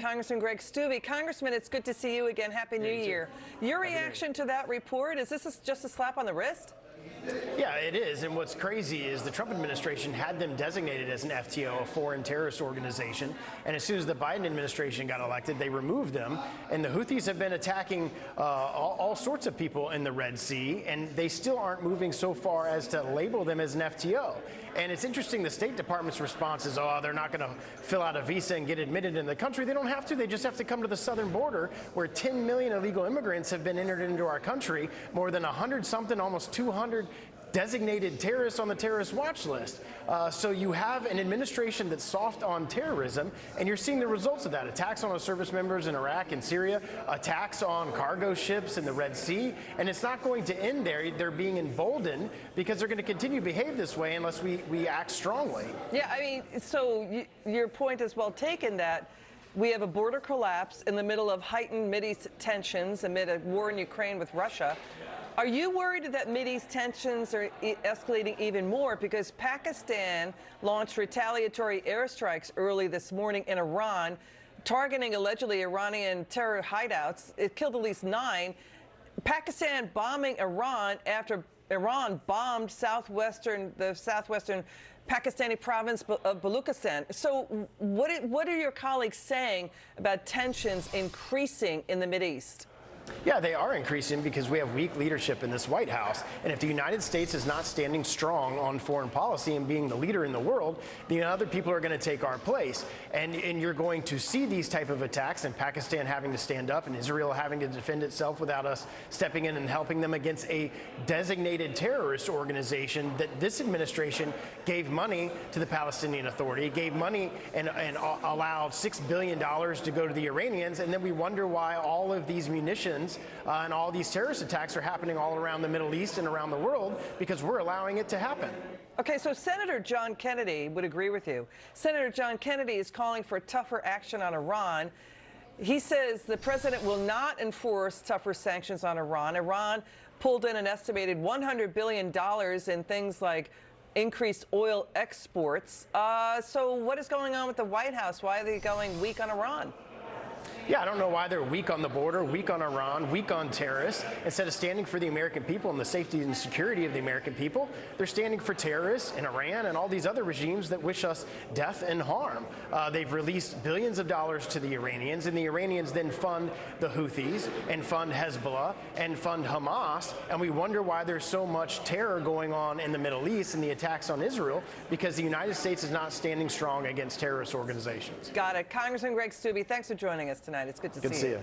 Congressman Greg Steube. Congressman, it's good to see you again. Happy New Year. Your reaction to that report, is this just a slap on the wrist? Yeah, it is. And what's crazy is the Trump administration had them designated as an FTO, a foreign terrorist organization. And as soon as the Biden administration got elected, they removed them. And the Houthis have been attacking all sorts of people in the Red Sea. And they still aren't moving so far as to label them as an FTO. And it's interesting, the State Department's response is, oh, they're not going to fill out a visa and get admitted in the country. They don't have to. They just have to come to the southern border where 10 million illegal immigrants have been entered into our country, more than 100-something, almost 200 designated terrorists on the terrorist watch list. So you have an administration that's soft on terrorism, and you're seeing the results of that. Attacks on our service members in Iraq and Syria, attacks on cargo ships in the Red Sea, and it's not going to end there. They're being emboldened because they're going to continue to behave this way unless we act strongly. Yeah, I mean, so your point is well taken that we have a border collapse in the middle of heightened Mideast tensions amid a war in Ukraine with Russia. Are you worried that Mideast tensions are escalating even more because Pakistan launched retaliatory airstrikes early this morning in Iran, targeting allegedly Iranian terror hideouts? It killed at least 9. Pakistan bombing Iran after Iran bombed the southwestern Pakistani province of Baluchistan. So what are your colleagues saying about tensions increasing in the Mideast? Yeah, they are increasing because we have weak leadership in this White House. And if the United States is not standing strong on foreign policy and being the leader in the world, then other people are going to take our place. And you're going to see these type of attacks, and Pakistan having to stand up and Israel having to defend itself without us stepping in and helping them against a designated terrorist organization that this administration gave money to the Palestinian Authority, gave money and allowed $6 billion to go to the Iranians. And then we wonder why all of these munitions and all these terrorist attacks are happening all around the Middle East and around the world because we're allowing it to happen. Okay, so Senator John Kennedy would agree with you. Senator John Kennedy is calling for tougher action on Iran. He says the president will not enforce tougher sanctions on Iran. Iran pulled in an estimated $100 billion in things like increased oil exports. So what is going on with the White House? Why are they going weak on Iran? Yeah, I don't know why they're weak on the border, weak on Iran, weak on terrorists. Instead of standing for the American people and the safety and security of the American people, they're standing for terrorists in Iran and all these other regimes that wish us death and harm. They've released billions of dollars to the Iranians, and the Iranians then fund the Houthis and fund Hezbollah and fund Hamas. And we wonder why there's so much terror going on in the Middle East and the attacks on Israel, because the United States is not standing strong against terrorist organizations. Got it. Congressman Greg Steube, thanks for joining us tonight. It's good to see you.